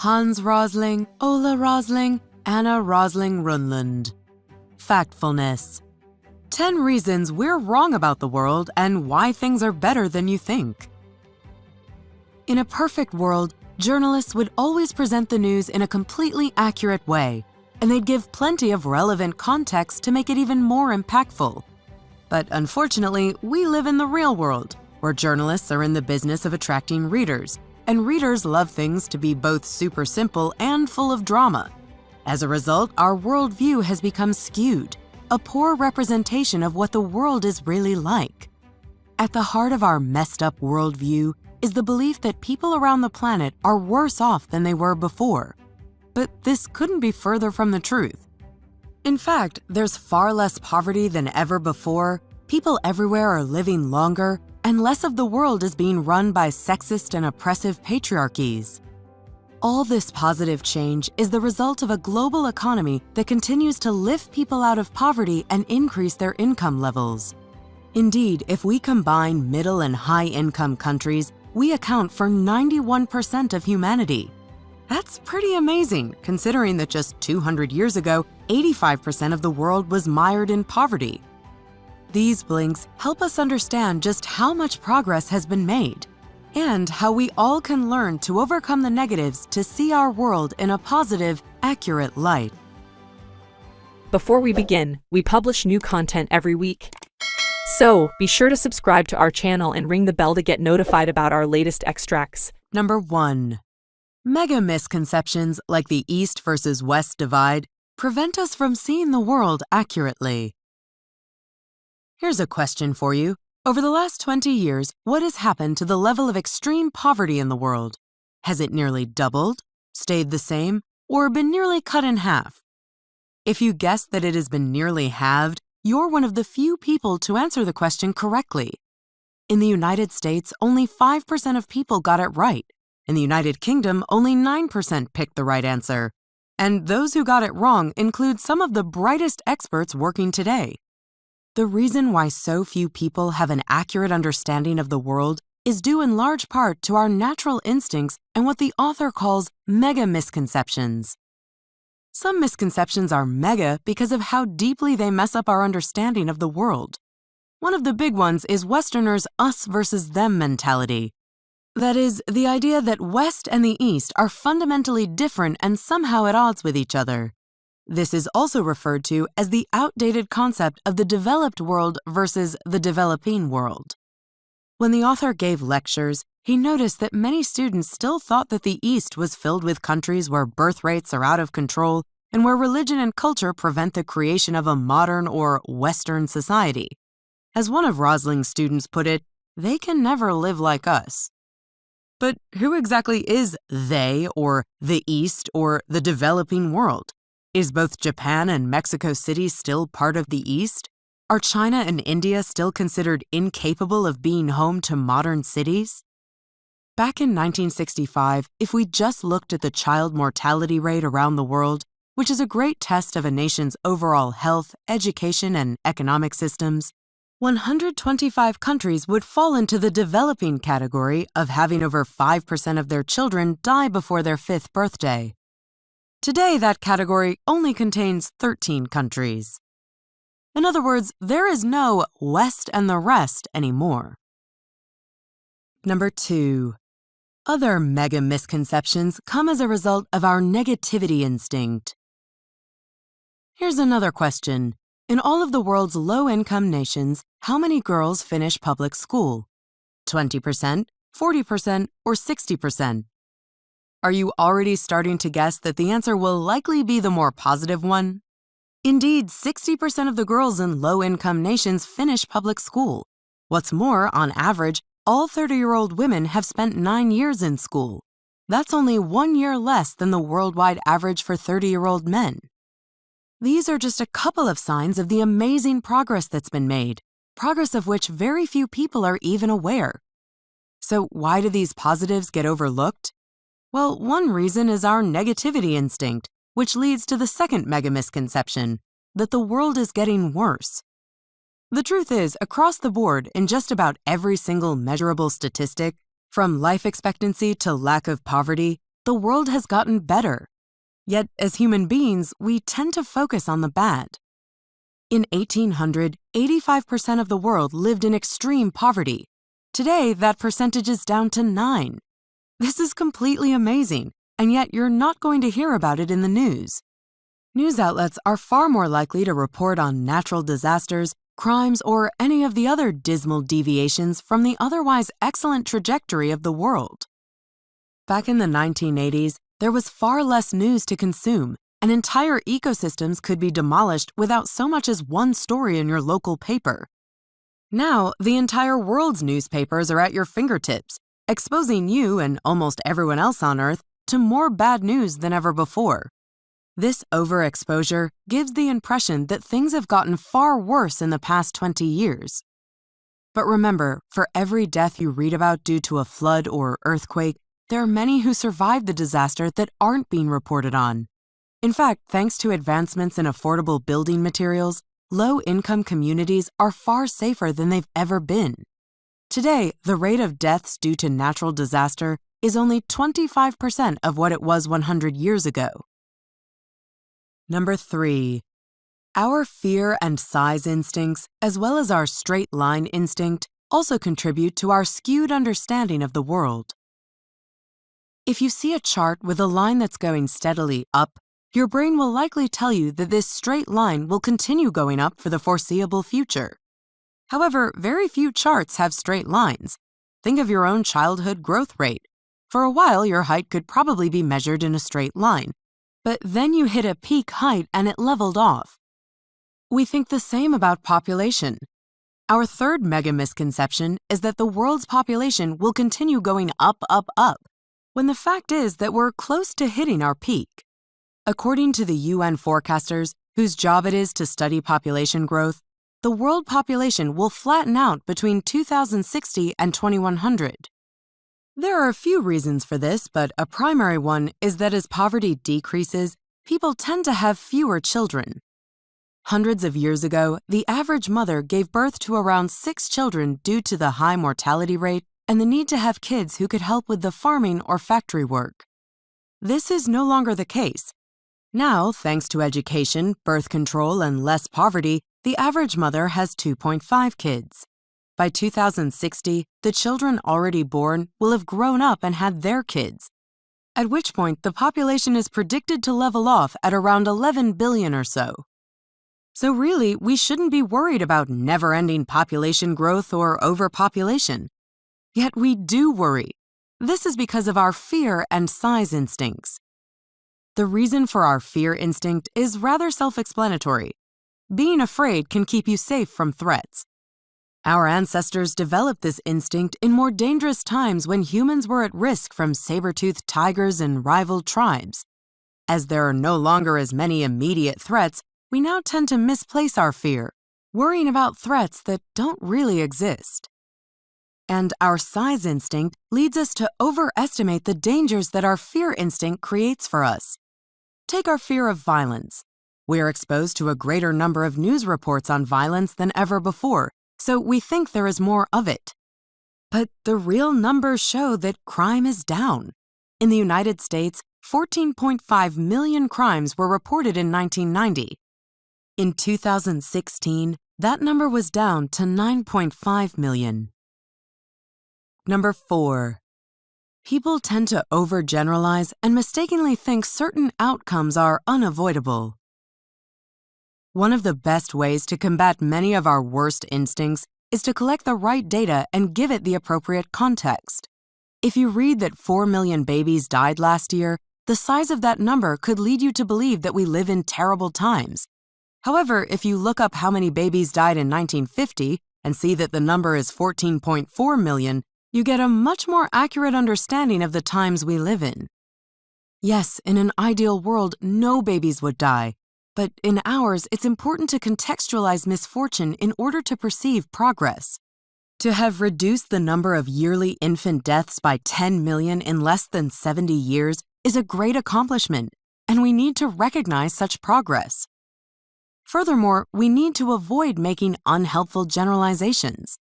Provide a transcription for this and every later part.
Hans Rosling, Ola Rosling, Anna Rosling Rönnlund. Factfulness. 10 reasons we're wrong about the world and why things are better than you think. In a perfect world, journalists would always present the news in a completely accurate way, and they'd give plenty of relevant context to make it even more impactful. But unfortunately, we live in the real world, where journalists are in the business of attracting readers, and readers love things to be both super simple and full of drama. As a result, our worldview has become skewed, a poor representation of what the world is really like. At the heart of our messed up worldview is the belief that people around the planet are worse off than they were before. But this couldn't be further from the truth. In fact, there's far less poverty than ever before, people everywhere are living longer, and less of the world is being run by sexist and oppressive patriarchies. All this positive change is the result of a global economy that continues to lift people out of poverty and increase their income levels. Indeed, if we combine middle and high-income countries, we account for 91% of humanity. That's pretty amazing, considering that just 200 years ago, 85% of the world was mired in poverty. These blinks help us understand just how much progress has been made, and how we all can learn to overcome the negatives to see our world in a positive, accurate light. Before we begin, we publish new content every week. So, be sure to subscribe to our channel and ring the bell to get notified about our latest extracts. Number 1. Megamisconceptions like the East versus West divide prevent us from seeing the world accurately. Here's a question for you. Over the last 20 years, what has happened to the level of extreme poverty in the world? Has it nearly doubled, stayed the same, or been nearly cut in half? If you guess that it has been nearly halved, you're one of the few people to answer the question correctly. In the United States, only 5% of people got it right. In the United Kingdom, only 9% picked the right answer. And those who got it wrong include some of the brightest experts working today. The reason why so few people have an accurate understanding of the world is due in large part to our natural instincts and what the author calls megamisconceptions. Some misconceptions are mega because of how deeply they mess up our understanding of the world. One of the big ones is Westerners' us versus them mentality. That is, the idea that West and the East are fundamentally different and somehow at odds with each other. This is also referred to as the outdated concept of the developed world versus the developing world. When the author gave lectures, he noticed that many students still thought that the East was filled with countries where birth rates are out of control and where religion and culture prevent the creation of a modern or Western society. As one of Rosling's students put it, they can never live like us. But who exactly is they, or the East, or the developing world? Is both Japan and Mexico City still part of the East? Are China and India still considered incapable of being home to modern cities? Back in 1965, if we just looked at the child mortality rate around the world, which is a great test of a nation's overall health, education, and economic systems, 125 countries would fall into the developing category of having over 5% of their children die before their 5th birthday. Today, that category only contains 13 countries. In other words, there is no West and the rest anymore. Number 2. Other mega misconceptions come as a result of our negativity instinct. Here's another question. In all of the world's low-income nations, how many girls finish public school? 20%, 40%, or 60%? Are you already starting to guess that the answer will likely be the more positive one? Indeed, 60% of the girls in low-income nations finish public school. What's more, on average, all 30-year-old women have spent 9 years in school. That's only 1 year less than the worldwide average for 30-year-old men. These are just a couple of signs of the amazing progress that's been made, progress of which very few people are even aware. So why do these positives get overlooked? Well, one reason is our negativity instinct, which leads to the second mega misconception, that the world is getting worse. The truth is, across the board, in just about every single measurable statistic, from life expectancy to lack of poverty, the world has gotten better. Yet, as human beings, we tend to focus on the bad. In 1800, 85% of the world lived in extreme poverty. Today, that percentage is down to 9. This is completely amazing, and yet you're not going to hear about it in the news. News outlets are far more likely to report on natural disasters, crimes, or any of the other dismal deviations from the otherwise excellent trajectory of the world. Back in the 1980s, there was far less news to consume, and entire ecosystems could be demolished without so much as one story in your local paper. Now, the entire world's newspapers are at your fingertips, exposing you and almost everyone else on Earth to more bad news than ever before. This overexposure gives the impression that things have gotten far worse in the past 20 years. But remember, for every death you read about due to a flood or earthquake, there are many who survived the disaster that aren't being reported on. In fact, thanks to advancements in affordable building materials, low-income communities are far safer than they've ever been. Today, the rate of deaths due to natural disaster is only 25% of what it was 100 years ago. Number 3. Our fear and size instincts, as well as our straight line instinct, also contribute to our skewed understanding of the world. If you see a chart with a line that's going steadily up, your brain will likely tell you that this straight line will continue going up for the foreseeable future. However, very few charts have straight lines. Think of your own childhood growth rate. For a while, your height could probably be measured in a straight line, but then you hit a peak height and it leveled off. We think the same about population. Our third mega-misconception is that the world's population will continue going up, when the fact is that we're close to hitting our peak. According to the UN forecasters, whose job it is to study population growth, the world population will flatten out between 2060 and 2100. There are a few reasons for this, but a primary one is that as poverty decreases, people tend to have fewer children. Hundreds of years ago, the average mother gave birth to around 6 children due to the high mortality rate and the need to have kids who could help with the farming or factory work. This is no longer the case. Now, thanks to education, birth control, and less poverty, the average mother has 2.5 kids. By 2060, the children already born will have grown up and had their kids, at which point the population is predicted to level off at around 11 billion or so. So really, we shouldn't be worried about never-ending population growth or overpopulation. Yet we do worry. This is because of our fear and size instincts. The reason for our fear instinct is rather self-explanatory. Being afraid can keep you safe from threats. Our ancestors developed this instinct in more dangerous times when humans were at risk from saber-toothed tigers and rival tribes. As there are no longer as many immediate threats, we now tend to misplace our fear, worrying about threats that don't really exist. And our size instinct leads us to overestimate the dangers that our fear instinct creates for us. Take our fear of violence. We are exposed to a greater number of news reports on violence than ever before, so we think there is more of it. But the real numbers show that crime is down. In the United States, 14.5 million crimes were reported in 1990. In 2016, that number was down to 9.5 million. Number 4. People tend to over-generalize and mistakenly think certain outcomes are unavoidable. One of the best ways to combat many of our worst instincts is to collect the right data and give it the appropriate context. If you read that 4 million babies died last year, the size of that number could lead you to believe that we live in terrible times. However, if you look up how many babies died in 1950 and see that the number is 14.4 million, you get a much more accurate understanding of the times we live in. Yes, in an ideal world, no babies would die. But in ours, it's important to contextualize misfortune in order to perceive progress. To have reduced the number of yearly infant deaths by 10 million in less than 70 years is a great accomplishment, and we need to recognize such progress. Furthermore, we need to avoid making unhelpful generalizations.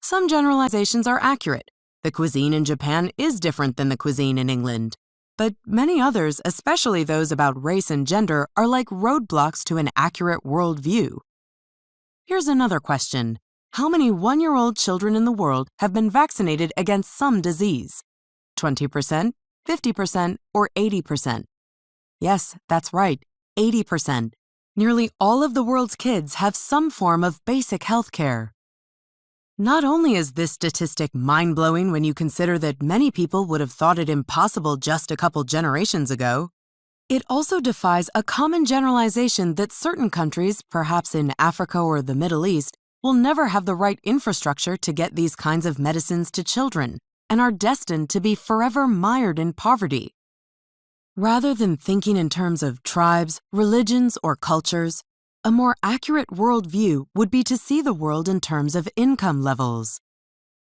Some generalizations are accurate. The cuisine in Japan is different than the cuisine in England. But many others, especially those about race and gender, are like roadblocks to an accurate worldview. Here's another question. How many 1-year-old children in the world have been vaccinated against some disease? 20%, 50%, or 80%? Yes, that's right, 80%. Nearly all of the world's kids have some form of basic health care. Not only is this statistic mind-blowing when you consider that many people would have thought it impossible just a couple generations ago, it also defies a common generalization that certain countries, perhaps in Africa or the Middle East, will never have the right infrastructure to get these kinds of medicines to children and are destined to be forever mired in poverty. Rather than thinking in terms of tribes, religions, or cultures, a more accurate worldview would be to see the world in terms of income levels.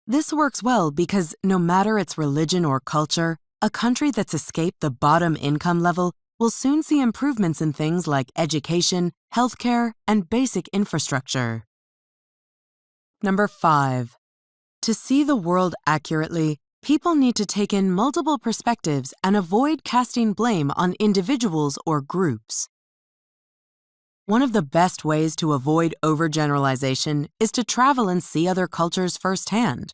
This works well because no matter its religion or culture, a country that's escaped the bottom income level will soon see improvements in things like education, healthcare, and basic infrastructure. Number 5. To see the world accurately, people need to take in multiple perspectives and avoid casting blame on individuals or groups. One of the best ways to avoid overgeneralization is to travel and see other cultures firsthand.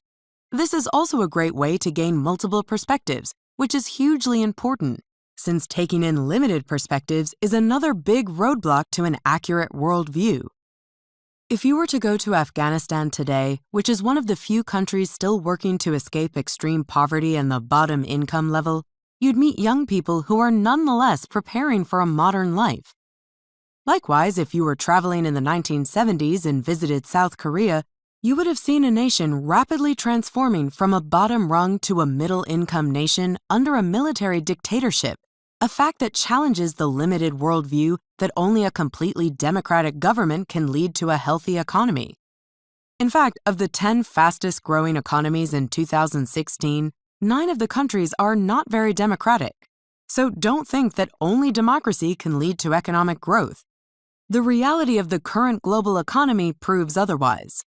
This is also a great way to gain multiple perspectives, which is hugely important, since taking in limited perspectives is another big roadblock to an accurate worldview. If you were to go to Afghanistan today, which is one of the few countries still working to escape extreme poverty and the bottom income level, you'd meet young people who are nonetheless preparing for a modern life. Likewise, if you were traveling in the 1970s and visited South Korea, you would have seen a nation rapidly transforming from a bottom rung to a middle-income nation under a military dictatorship, a fact that challenges the limited worldview that only a completely democratic government can lead to a healthy economy. In fact, of the 10 fastest-growing economies in 2016, 9 of the countries are not very democratic. So don't think that only democracy can lead to economic growth. The reality of the current global economy proves otherwise.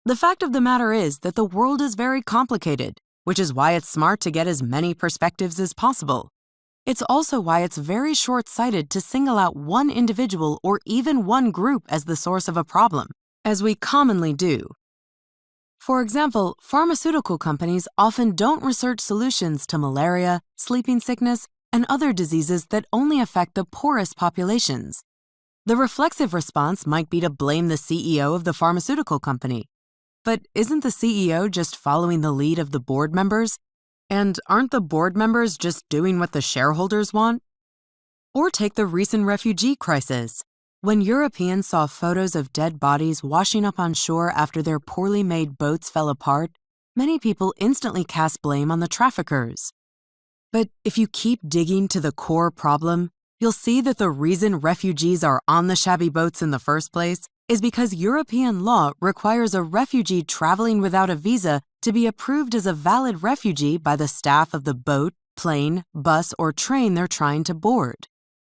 The fact of the matter is that the world is very complicated, which is why it's smart to get as many perspectives as possible. It's also why it's very short-sighted to single out one individual or even one group as the source of a problem, as we commonly do. For example, pharmaceutical companies often don't research solutions to malaria, sleeping sickness, and other diseases that only affect the poorest populations. The reflexive response might be to blame the CEO of the pharmaceutical company. But isn't the CEO just following the lead of the board members? And aren't the board members just doing what the shareholders want? Or take the recent refugee crisis. When Europeans saw photos of dead bodies washing up on shore after their poorly made boats fell apart, many people instantly cast blame on the traffickers. But if you keep digging to the core problem, you'll see that the reason refugees are on the shabby boats in the first place is because European law requires a refugee traveling without a visa to be approved as a valid refugee by the staff of the boat, plane, bus, or train they're trying to board.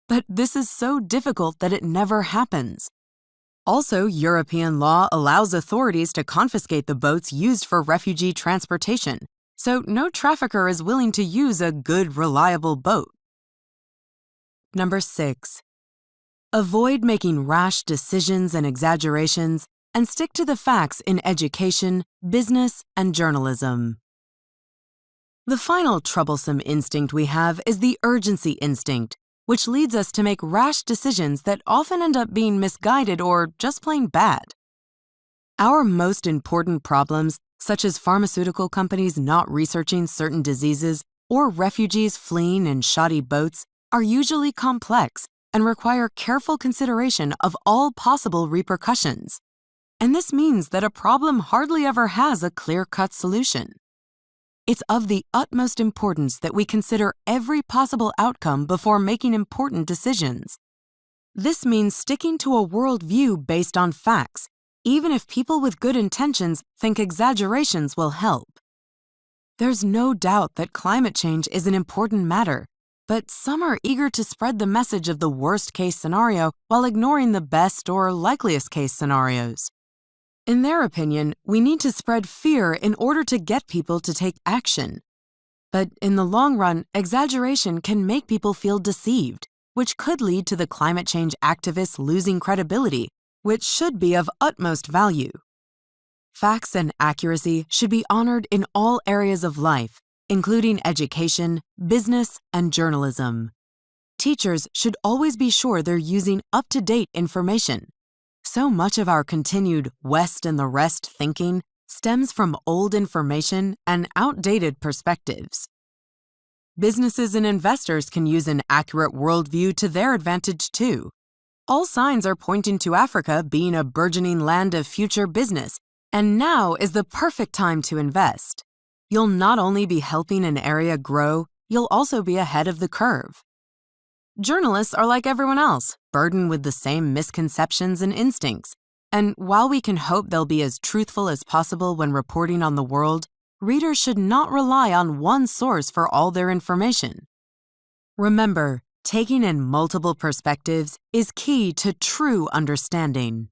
But this is so difficult that it never happens. Also, European law allows authorities to confiscate the boats used for refugee transportation, so no trafficker is willing to use a good, reliable boat. Number 6. Avoid making rash decisions and exaggerations and stick to the facts in education, business, and journalism. The final troublesome instinct we have is the urgency instinct, which leads us to make rash decisions that often end up being misguided or just plain bad. Our most important problems, such as pharmaceutical companies not researching certain diseases or refugees fleeing in shoddy boats, are usually complex and require careful consideration of all possible repercussions. And this means that a problem hardly ever has a clear-cut solution. It's of the utmost importance that we consider every possible outcome before making important decisions. This means sticking to a worldview based on facts, even if people with good intentions think exaggerations will help. There's no doubt that climate change is an important matter, but some are eager to spread the message of the worst-case scenario while ignoring the best or likeliest-case scenarios. In their opinion, we need to spread fear in order to get people to take action. But in the long run, exaggeration can make people feel deceived, which could lead to the climate change activists losing credibility, which should be of utmost value. Facts and accuracy should be honored in all areas of life, including education, business, and journalism. Teachers should always be sure they're using up-to-date information. So much of our continued West and the rest thinking stems from old information and outdated perspectives. Businesses and investors can use an accurate worldview to their advantage too. All signs are pointing to Africa being a burgeoning land of future business, and now is the perfect time to invest. You'll not only be helping an area grow, you'll also be ahead of the curve. Journalists are like everyone else, burdened with the same misconceptions and instincts. And while we can hope they'll be as truthful as possible when reporting on the world, readers should not rely on one source for all their information. Remember, taking in multiple perspectives is key to true understanding.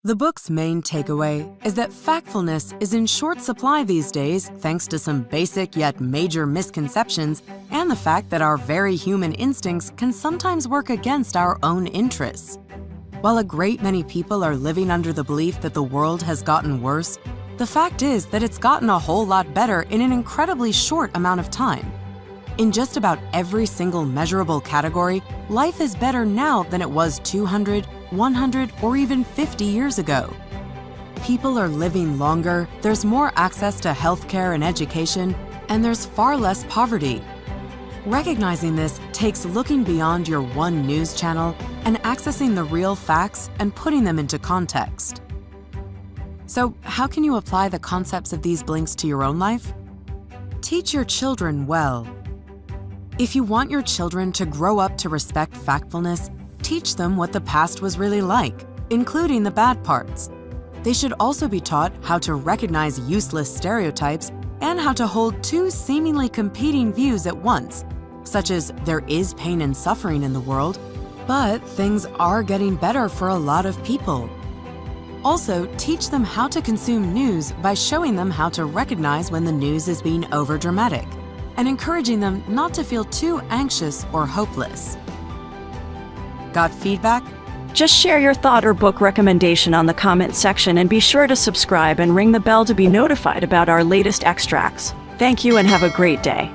The book's main takeaway is that factfulness is in short supply these days thanks to some basic yet major misconceptions and the fact that our very human instincts can sometimes work against our own interests. While a great many people are living under the belief that the world has gotten worse, the fact is that it's gotten a whole lot better in an incredibly short amount of time. In just about every single measurable category, life is better now than it was 200, 100, or even 50 years ago. People are living longer, there's more access to healthcare and education, and there's far less poverty. Recognizing this takes looking beyond your one news channel and accessing the real facts and putting them into context. So, how can you apply the concepts of these blinks to your own life? Teach your children well. If you want your children to grow up to respect factfulness, teach them what the past was really like, including the bad parts. They should also be taught how to recognize useless stereotypes and how to hold two seemingly competing views at once, such as there is pain and suffering in the world, but things are getting better for a lot of people. Also, teach them how to consume news by showing them how to recognize when the news is being overdramatic, and encouraging them not to feel too anxious or hopeless. Got feedback? Just share your thought or book recommendation on the comment section and be sure to subscribe and ring the bell to be notified about our latest extracts. Thank you and have a great day.